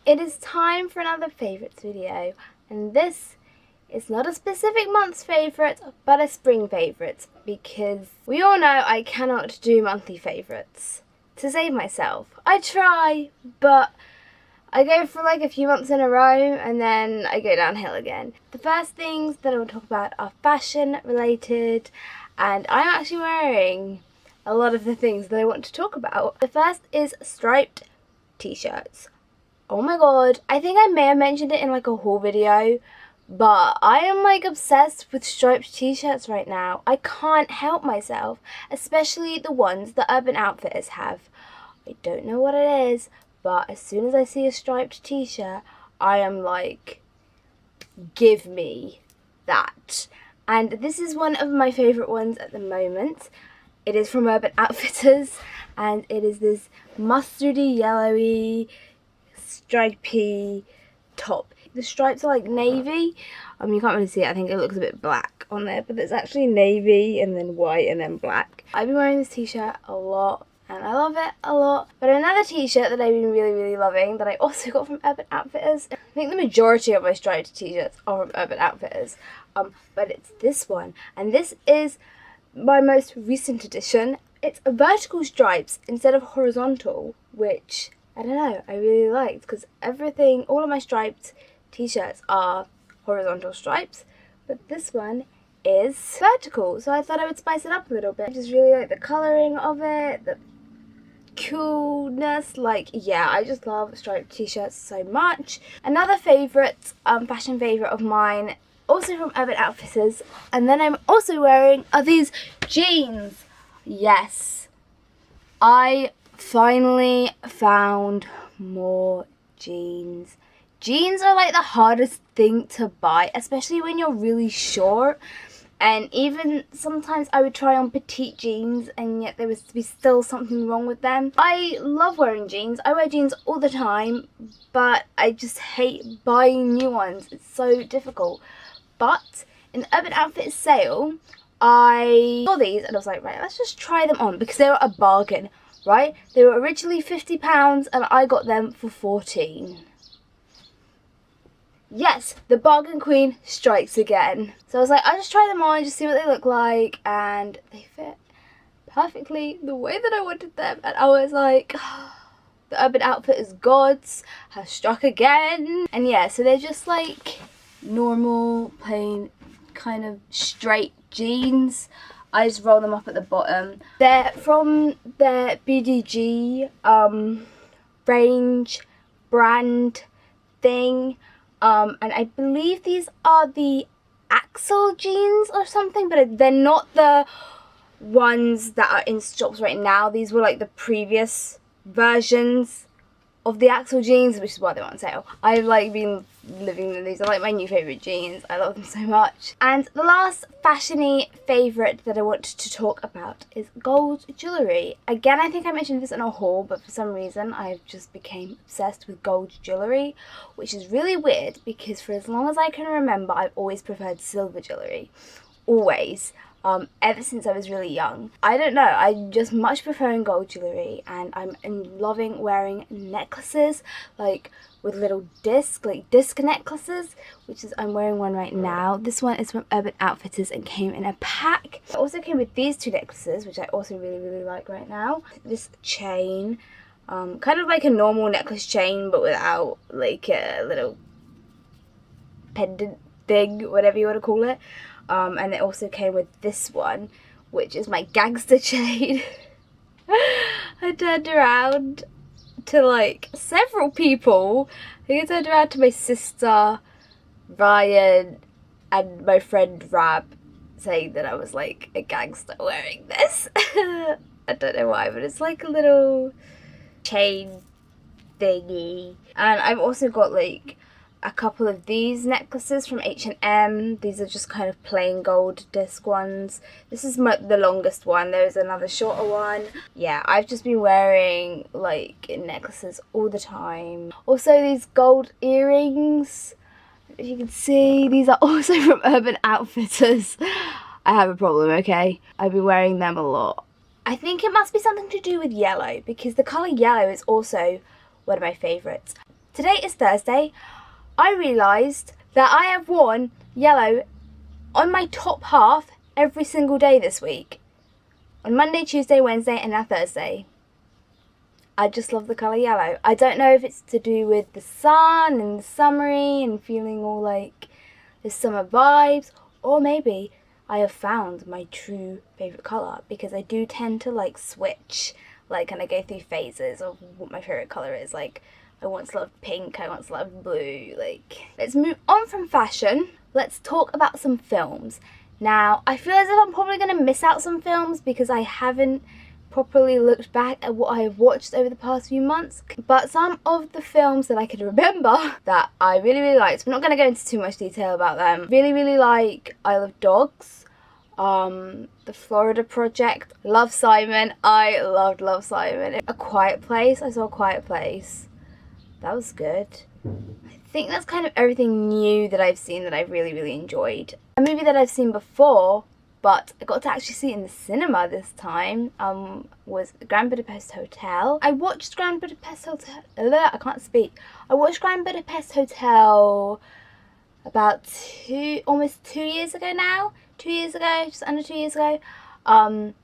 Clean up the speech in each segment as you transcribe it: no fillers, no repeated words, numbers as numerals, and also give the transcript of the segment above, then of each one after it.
It is time for another favourites video, and this is not a specific month's favourite, but a spring favourite, because we all know I cannot do monthly favourites. To save myself, I try, but I go for like a few months in a row and then I go downhill again. The first things that I will talk about are fashion related, and I'm actually wearing a lot of the things that I want to talk about. The first is striped t-shirts. Oh my god, I think I may have mentioned it in like a haul video, but I am like obsessed with striped t-shirts right now. I can't help myself, especially the ones that Urban Outfitters have. I don't know what it is, but as soon as I see a striped t-shirt, I am like, give me that. And this is one of my favourite ones at the moment. It is from Urban Outfitters, and it is this mustardy yellowy stripy top. The stripes are like navy. You can't really see it. I think it looks a bit black on there, but it's actually navy and then white and then black. I've been wearing this t-shirt a lot and I love it a lot. But another t-shirt that I've been really loving that I also got from Urban Outfitters, I think the majority of my striped t-shirts are from Urban Outfitters, but it's this one, and this is my most recent addition. It's a vertical stripes instead of horizontal, which I don't know, I really liked, because all of my striped t-shirts are horizontal stripes, but this one is vertical, so I thought I would spice it up a little bit. I just really like the colouring of it, the coolness, yeah, I just love striped t-shirts so much. Another favourite, fashion favourite of mine, also from Urban Outfitters, and then I'm also wearing, are these jeans. Yes, I finally found more jeans. Jeans are like the hardest thing to buy, especially when you're really short, and even sometimes I would try on petite jeans and yet there was to be still something wrong with them. I love wearing jeans. I wear jeans all the time, but I just hate buying new ones. It's so difficult. But in the Urban Outfitters sale, I saw these and I was like, right, let's just try them on, because they were a bargain, right? They were originally £50 and I got them for 14. Yes, the bargain queen strikes again. So I was like, I'll just try them on, just see what they look like, and they fit perfectly the way that I wanted them. And I was like, the Urban Outfitters gods have struck again. And yeah, so they're just like normal, plain, kind of straight jeans. I just roll them up at the bottom. They're from their BDG range brand thing. And I believe these are the Axel jeans or something, but they're not the ones that are in shops right now. These were like the previous versions of the Axel jeans, which is why they were on sale. I've like been living in these. Are like my new favourite jeans. I love them so much. And the last fashiony favourite that I want to talk about is gold jewellery. Again, I think I mentioned this in a haul, but for some reason I've just became obsessed with gold jewellery, which is really weird because for as long as I can remember, I've always preferred silver jewellery. Always. Ever since I was really young. I don't know, I just much preferring gold jewellery, and I'm loving wearing necklaces, like with little disc necklaces, which is, I'm wearing one right now. This one is from Urban Outfitters and came in a pack. It also came with these two necklaces, which I also really like right now. This chain, kind of like a normal necklace chain, but without like a little pendant thing, whatever you want to call it. And it also came with this one, which is my gangster chain. I turned around to like several people. I think I turned around to my sister, Ryan, and my friend Rab, saying that I was like a gangster wearing this. I don't know why, but it's like a little chain thingy. And I've also got like a couple of these necklaces from H&M. These are just kind of plain gold disc ones. This is the longest one. There's another shorter one. Yeah, I've just been wearing like necklaces all the time. Also these gold earrings, if you can see, these are also from Urban Outfitters. I have a problem, okay? I've been wearing them a lot. I think it must be something to do with yellow, because the colour yellow is also one of my favourites. today is Thursday. I realised that I have worn yellow on my top half every single day this week. On Monday, Tuesday, Wednesday, and now Thursday. I just love the colour yellow. I don't know if it's to do with the sun and the summery and feeling all like the summer vibes, or maybe I have found my true favourite colour, because I do tend to like switch, like, and I go through phases of what my favourite colour is. Like, I once loved pink, I once loved blue. Like, let's move on from fashion. Let's talk about some films. Now, I feel as if I'm probably going to miss out some films because I haven't properly looked back at what I have watched over the past few months. But some of the films that I can remember that I really, really liked, we're not going to go into too much detail about them. Really, really like Isle of Dogs, The Florida Project, Love, Simon. I loved Love, Simon. A Quiet Place. I saw A Quiet Place. That was good. I think that's kind of everything new that I've seen that I've really, really enjoyed. A movie that I've seen before, but I got to actually see it in the cinema this time, was Grand Budapest Hotel. I watched Grand Budapest Hotel, I can't speak. I watched Grand Budapest Hotel about almost 2 years ago now. 2 years ago, just under 2 years ago. And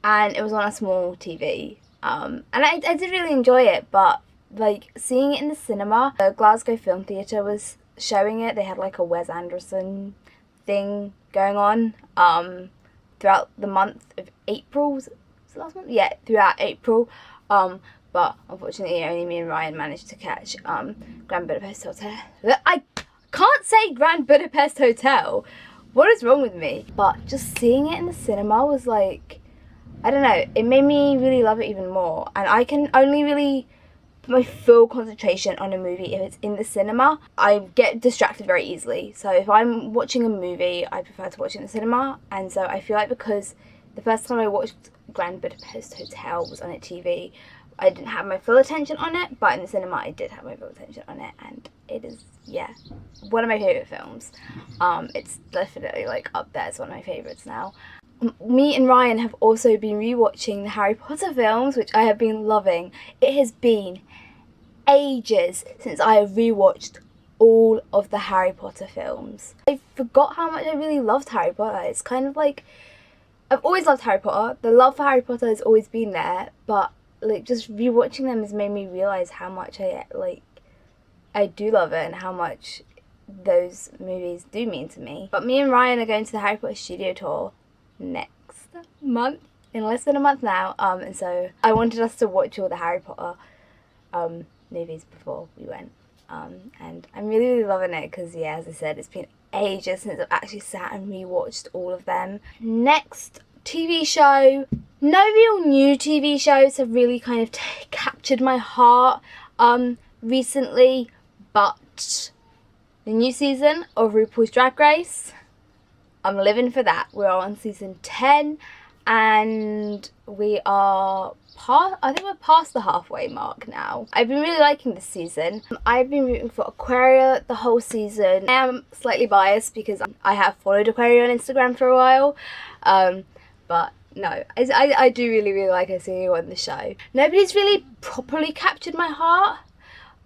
it was on a small TV. And I did really enjoy it, but like seeing it in the cinema, the Glasgow Film Theatre was showing it. They had like a Wes Anderson thing going on throughout the month of April. Was it last month? Yeah, throughout April. But unfortunately only me and Ryan managed to catch Grand Budapest Hotel. I can't say Grand Budapest Hotel. What is wrong with me? But just seeing it in the cinema was like, I don't know, it made me really love it even more. And I can only really put my full concentration on a movie if it's in the cinema. I get distracted very easily. So if I'm watching a movie, I prefer to watch it in the cinema. And so I feel like because the first time I watched Grand Budapest Hotel was on a TV, I didn't have my full attention on it, but in the cinema I did have my full attention on it, and it is, yeah, one of my favourite films. It's definitely like up there as one of my favourites now. Me and Ryan have also been rewatching the Harry Potter films, which I have been loving. It has been ages since I have rewatched all of the Harry Potter films. I forgot how much I really loved Harry Potter. It's kind of like, I've always loved Harry Potter. The love for Harry Potter has always been there, but like just rewatching them has made me realise how much I do love it and how much those movies do mean to me. But me and Ryan are going to the Harry Potter studio tour next month, in less than a month now, and so I wanted us to watch all the Harry Potter movies before we went, and I'm really, really loving it because, yeah, as I said, it's been ages since I've actually sat and rewatched all of them. Next TV show. No real new TV shows have really kind of captured my heart recently, but the new season of RuPaul's Drag Race, I'm living for that. We're on season 10 and we are I think we're past the halfway mark now. I've been really liking this season. I've been rooting for Aquaria the whole season. I am slightly biased because I have followed Aquaria on Instagram for a while, but no, I do really, really like her seeing her on the show. Nobody's really properly captured my heart.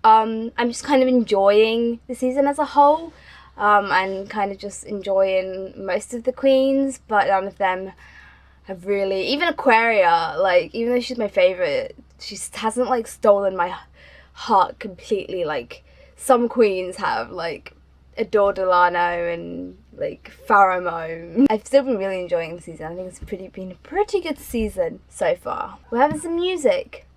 I'm just kind of enjoying the season as a whole, and kind of just enjoying most of the queens, but none of them have really, even Aquaria, like, even though she's my favourite, she hasn't like stolen my heart completely like some queens have, like Adore Delano and like Pheromone. I've still been really enjoying the season. I think it's been a pretty good season so far. We're having some music.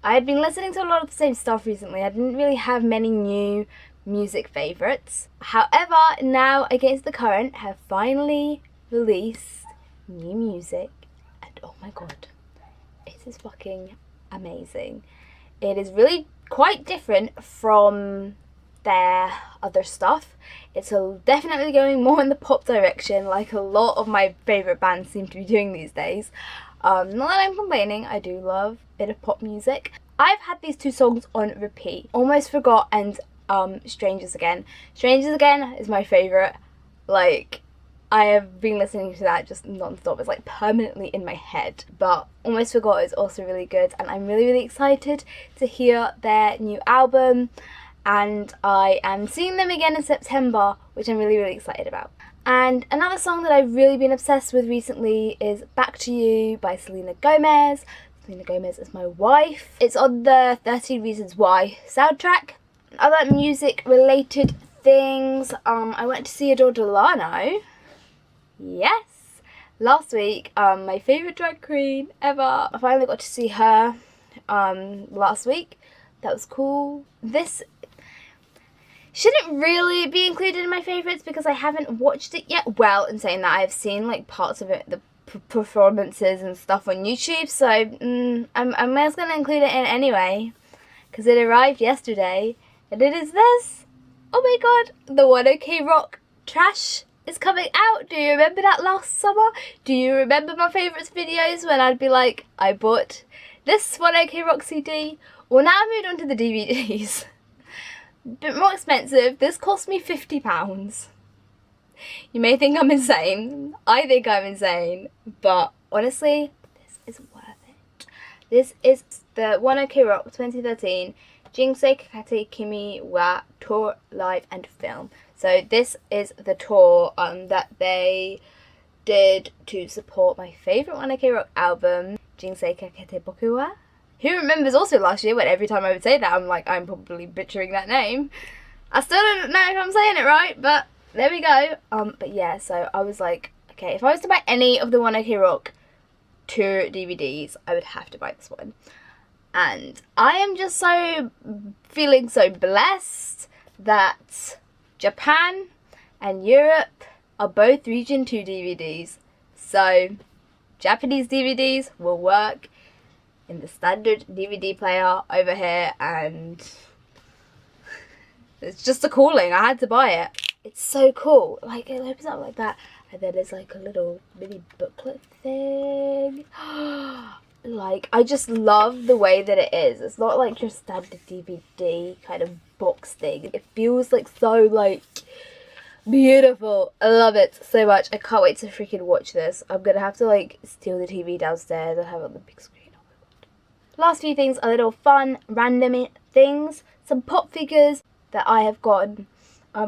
I had been listening to a lot of the same stuff recently. I didn't really have many new music favourites. However, Now Against the Current have finally released new music, and oh my god, it is fucking amazing. It is really quite different from their other stuff. It's definitely going more in the pop direction, like a lot of my favourite bands seem to be doing these days. Not that I'm complaining, I do love a bit of pop music. I've had these two songs on repeat. Almost Forgot and Strangers Again. Strangers Again is my favourite. Like, I have been listening to that just non-stop. It's like permanently in my head. But Almost Forgot is also really good, and I'm really, really excited to hear their new album. And I am seeing them again in September, which I'm really, really excited about. And another song that I've really been obsessed with recently is Back to You by Selena Gomez. Selena Gomez is my wife. It's on the 13 Reasons Why soundtrack. Other music related things, I went to see Adore Delano. Yes, last week. My favourite drag queen ever. I finally got to see her last week. That was cool. This shouldn't really be included in my favourites because I haven't watched it yet. Well, in saying that, I've seen like parts of it, the performances and stuff on YouTube, so I'm just going to include it in anyway because it arrived yesterday, and it is this. Oh my god, the One OK Rock Trash is coming out. Do you remember that last summer? Do you remember my favourites videos when I'd be like, I bought this One OK Rock CD? Well, now I've moved on to the DVDs. Bit more expensive. This cost me £50. You may think I'm insane. I think I'm insane. But honestly, this is worth it. This is the One OK Rock 2013 Jinsei Kakate Kimi wa Tour Live and Film. So this is the tour that they did to support my favourite One OK Rock album, Jinsei Kakate Boku wa. Who remembers also last year when every time I would say that, I'm like, I'm probably butchering that name. I still don't know if I'm saying it right, but there we go. But yeah, so I was like, okay, if I was to buy any of the One OK Rock tour DVDs, I would have to buy this one. And I am just feeling so blessed that Japan and Europe are both Region 2 DVDs. So Japanese DVDs will work in the standard DVD player over here, and it's just a calling. I had to buy it. It's so cool. Like, it opens up like that, and then there's like a little mini booklet thing. Like, I just love the way that it is. It's not like your standard DVD kind of box thing. It feels like so like beautiful. I love it so much. I can't wait to freaking watch this. I'm gonna have to like steal the TV downstairs and have it on the big screen. Last few things are little fun, random things. Some pop figures that I have gotten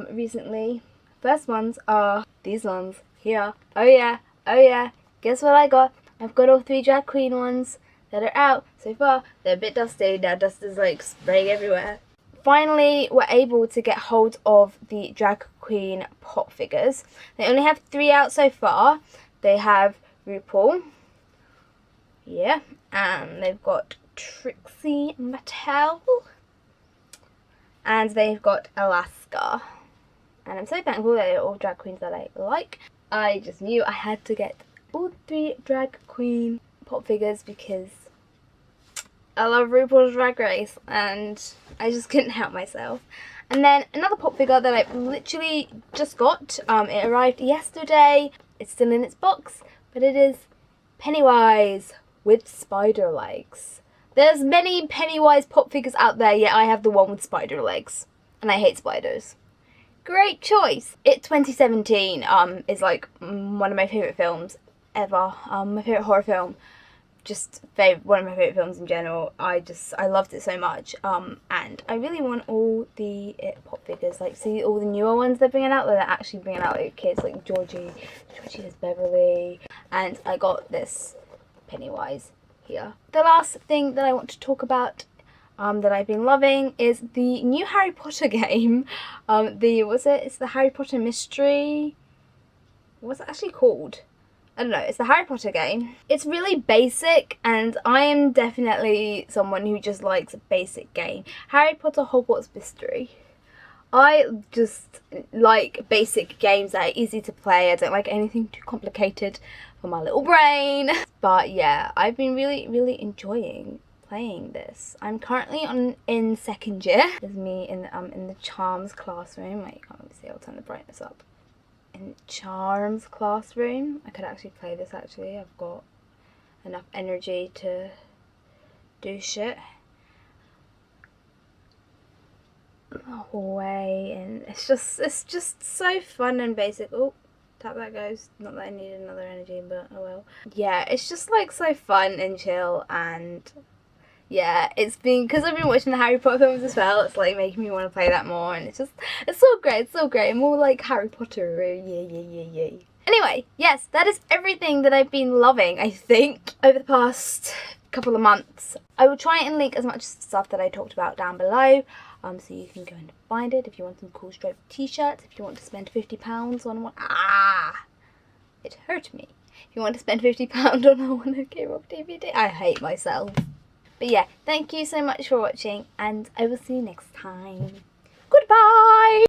recently. First ones are these ones here. Oh yeah, oh yeah. Guess what I got? I've got all 3 drag queen ones that are out so far. They're a bit dusty. Now dust is like spraying everywhere. Finally, we're able to get hold of the drag queen pop figures. They only have 3 out so far. They have RuPaul. Yeah. And they've got Trixie Mattel, and they've got Alaska. And I'm so thankful that they're all drag queens that I like. I just knew I had to get all 3 drag queen pop figures because I love RuPaul's Drag Race and I just couldn't help myself. And then another pop figure that I literally just got, it arrived yesterday. It's still in its box, but it is Pennywise with spider legs. There's many Pennywise pop figures out there, yet I have the one with spider legs. And I hate spiders. Great choice. It 2017 is like one of my favourite films ever. My favourite horror film. Just one of my favourite films in general. I loved it so much. And I really want all the It pop figures. Like, see all the newer ones they're bringing out. They're actually bringing out like kids like Georgie has Beverly. And I got this Pennywise here. The last thing that I want to talk about that I've been loving is the new Harry Potter game. It's the Harry Potter Mystery. What's it actually called? I don't know. It's the Harry Potter game. It's really basic, and I am definitely someone who just likes a basic game. Harry Potter Hogwarts Mystery. I just like basic games that are easy to play. I don't like anything too complicated for my little brain. But yeah, I've been really, really enjoying playing this. I'm currently in second year. There's me in the Charms classroom. Wait, you can't really see. I'll turn the brightness up. In Charms classroom. I could actually play this actually. I've got enough energy to do shit. Hallway, and it's just so fun and basic. Oh, Tap that goes. Not that I need another energy, but oh well. Yeah, it's just like so fun and chill, and yeah, it's been, because I've been watching the Harry Potter films as well, it's like making me want to play that more, and it's so great, it's so great, more like Harry Potter, yay. Anyway, yes, that is everything that I've been loving, I think, over the past couple of months. I will try and link as much stuff that I talked about down below, so you can go and find it if you want some cool striped t-shirts, if you want to spend £50 on one. It hurt me. If you want to spend £50 on a One OK Rock DVD, I hate myself. But yeah, thank you so much for watching, and I will see you next time. Goodbye!